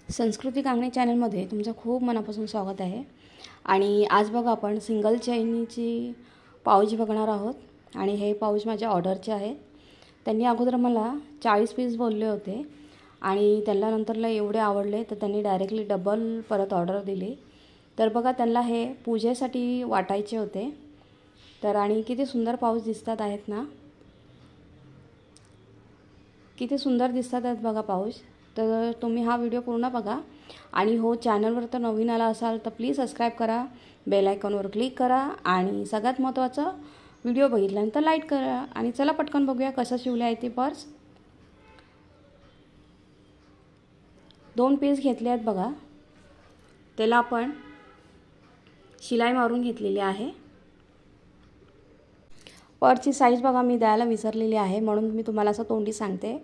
संस्कृती कांगणे चॅनलमध्ये तुमचं खूप मनापासून स्वागत आहे। आणि आज बघा आपण सिंगल चैनीची पाऊच बघणार आहोत आणि हे पाऊच माझ्या ऑर्डरचे आहेत। त्यांनी अगोदर मला 40 पीस बोलले होते आणि त्यांना नंतरला एवढे आवडले तर त्यांनी डायरेक्टली डबल परत ऑर्डर दिली। तर बघा त्यांना हे पूजेसाठी वाटायचे होते। तर आणि किती सुंदर पाऊच दिसतात आहेत ना, किती सुंदर दिसतात आहेत बघा पाऊच। तर तुम्ही हा व्हिडिओ पूर्ण बघा आणि हो, चॅनलवर तर नवीन आला असाल तर प्लीज सबस्क्राइब करा, बेल आयकॉनवर क्लिक करा आणि सगळ्यात महत्त्वाचं व्हिडिओ बघितल्यानंतर लाईक करा। आणि चला पटकन बघूया कसं शिवले आहे ती पर्स। 2 पीस घेतले आहेत बघा, त्याला आपण शिलाई मारून घेतलेली आहे। पर्सची साईज बघा मी द्यायला विसरलेली आहे म्हणून मी तुम्हाला असं तोंडी सांगते।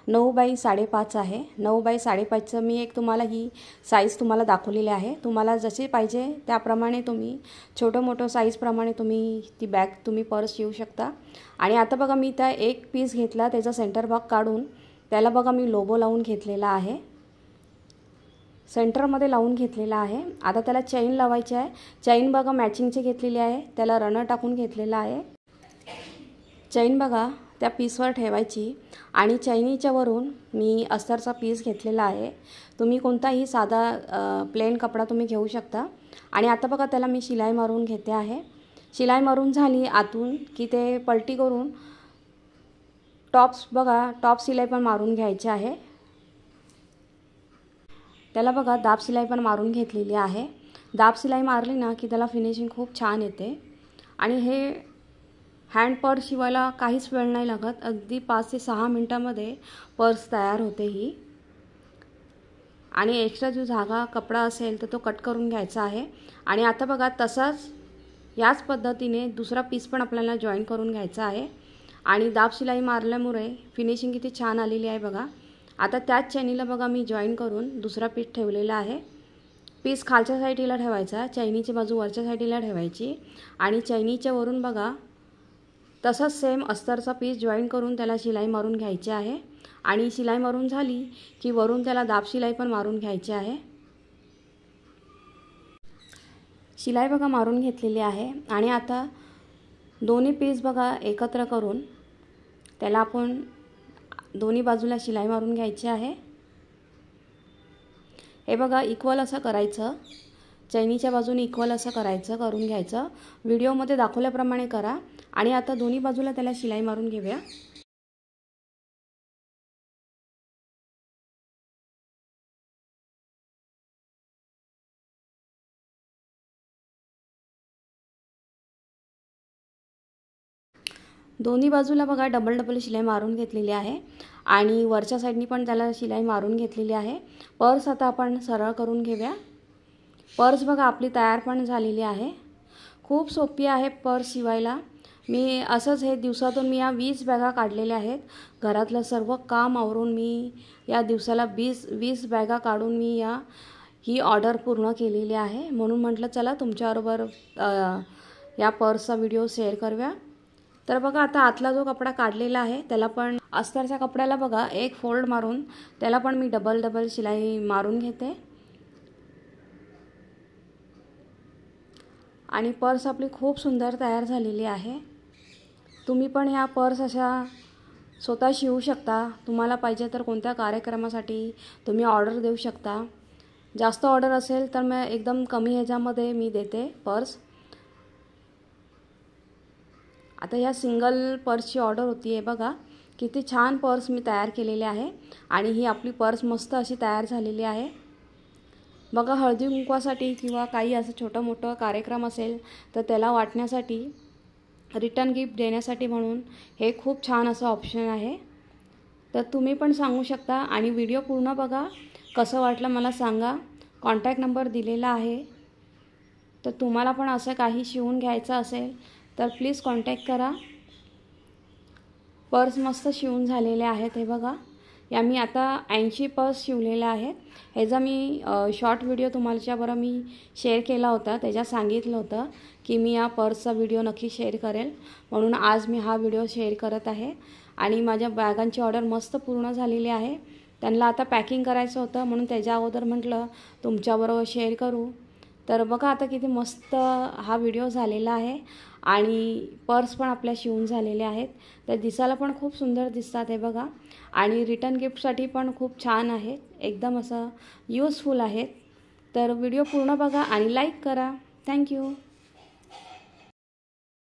9 बाय 5.5 आहे। 9 बाय 5.5चं मी एक तुम्हाला ही साईज तुम्हाला दाखवलेली आहे। तुम्हाला जशी पाहिजे त्याप्रमाणे तुम्ही छोटं मोठं साईजप्रमाणे तुम्ही ती बॅग तुम्ही पर्स शिवू शकता। आणि आता बघा मी त्या एक पीस घेतला, त्याचा सेंटर भाग काढून त्याला बघा मी लोगो लावून घेतलेला आहे, सेंटरमध्ये लावून घेतलेला आहे। आता त्याला चैन लावायची आहे। चैन बघा मॅचिंगची घेतलेली आहे, त्याला रनर टाकून घेतलेला आहे। चैन बघा त्या पीसवर ठेवायची आणि चैनीच्या वरून मी अस्तरचा पीस घेतलेला आहे। तुम्ही कोणताही साधा प्लेन कपडा तुम्ही घेऊ शकता। आणि आता बघा त्याला मी शिलाई मारून घेते आहे। शिलाई मारून झाली आतून की ते पलटी करून टॉप्स बघा टॉप शिलाई पण मारून घ्यायची आहे। त्याला बघा दाब शिलाई पण मारून घेतलेली आहे। दाब शिलाई मारली ना की त्याला फिनिशिंग खूप छान येते। आणि हे हँड पर्स शिवायला काहीच वेळ नाही लागत, अगदी 5 ते 6 मिनिटांमध्ये पर्स तयार होते ही। आणि एक्स्ट्रा जो धागा कपडा असेल तर तो कट करून घ्यायचा आहे। आणि आता बघा तसाच याच पद्धतीने दुसरा पीस पण आपल्याला जॉईन करून घ्यायचा आहे। आणि दाब शिलाई मारल्यामुळे फिनिशिंग किती छान आलेली आहे बघा। आता त्याच चैनीला बघा मी जॉईन करून दुसरा पीस ठेवलेला आहे। पीस खालच्या साईडला ठेवायचा, चैनीची बाजू वरच्या साईडला ठेवायची आणि चैनीच्या वरून बघा तसंच सेम अस्तरचा पीस जॉईन करून त्याला शिलाई मारून घ्यायची आहे। आणि शिलाई मारून झाली की वरून त्याला दाब शिलाई पण मारून घ्यायची आहे। शिलाई बघा मारून घेतलेली आहे। आणि आता दोन्ही पीस बघा एकत्र करून त्याला आपण दोन्ही बाजूला शिलाई मारून घ्यायची आहे। हे बघा इक्वल असं करायचं, चैनीच्या बाजूने इक्वल असं करून घ्यायचं। व्हिडिओमध्ये दाखवल्याप्रमाणे करा। आणि आता दोन्ही बाजूला त्याला शिलाई मारून घेऊया। दोन्ही बाजूला बघा डबल शिलाई मारून घेतलेली आहे आणि वरच्या साईडनी पण त्याला शिलाई मारून घेतलेली आहे। पर्स आता आपण सरळ करून घेऊया। पर्स बघा आपली तयार पण झालेली आहे। खूप सोपी आहे पर्स शिवायला। मी असंच हे दिवसातून मी या 20 बॅगा काढलेल्या आहेत। घरातलं सर्व काम आवरून मी या दिवसाला 20 बॅगा काढून मी ही ऑर्डर पूर्ण केलेली आहे। म्हणून म्हटलं चला तुमच्याबरोबर या पर्सचा व्हिडिओ शेअर करूया। तर बघा आता आतला जो कपडा काढलेला आहे त्याला पण अस्तरच्या कपड्याला बघा एक फोल्ड मारून त्याला पण मी डबल शिलाई मारून घेते। आणि पर्स आपली खूप सुंदर तयार झालेली आहे। तुम्ही पण ह्या पर्स अशा स्वतः शिवू शकता। तुम्हाला पाहिजे तर कोणत्या कार्यक्रमासाठी तुम्ही ऑर्डर देऊ शकता। जास्त ऑर्डर असेल तर मी एकदम कमी ह्याच्यामध्ये मी देते पर्स। आता या सिंगल पर्सची ऑर्डर होती आहे बघा, किती छान पर्स मी तयार केलेली आहे। आणि ही आपली पर्स मस्त अशी तयार झालेली आहे बघा। हळदी कुंकवासाठी किंवा काही असं छोटं मोठं कार्यक्रम असेल तर त्याला वाटण्यासाठी, रिटर्न गिफ्ट देण्यासाठी म्हणून हे खूप छान असं ऑप्शन आहे। तर तुम्ही पण सांगू शकता। आणि व्हिडिओ पूर्ण बघा, कसं वाटलं मला सांगा। कॉन्टॅक्ट नंबर दिलेला आहे, तर तुम्हाला पण असं काही शिवून घ्यायचं असेल तर प्लीज कॉन्टॅक्ट करा। पर्स मस्त शिवून झालेले आहेत हे बघा। या मी आता 80 पर्स शिवलेल्या आहेत। ह्याचा मी शॉर्ट व्हिडिओ तुमच्याबरोबर मी शेअर केला होता, त्याच्यात सांगितलं होतं की मी या पर्सचा व्हिडिओ नक्की शेअर करेल, म्हणून आज मी हा व्हिडिओ शेअर करत आहे। आणि माझ्या बॅगांची ऑर्डर मस्त पूर्ण झालेली आहे। त्यांना आता पॅकिंग करायचं होतं म्हणून त्याच्या अगोदर म्हटलं तुमच्याबरोबर शेअर करू। तर बघा आता किती मस्त हा व्हिडिओ झालेला आहे आणि पर्स पण आपल्या शिवून झालेले आहेत। तर दिसायला पण खूप सुंदर दिसतात हे बघा आणि रिटर्न गिफ्टसाठी पण खूप छान आहे, एकदम असं यूजफुल आहे। तर व्हिडिओ पूर्ण बघा आणि लाईक करा। थँक्यू।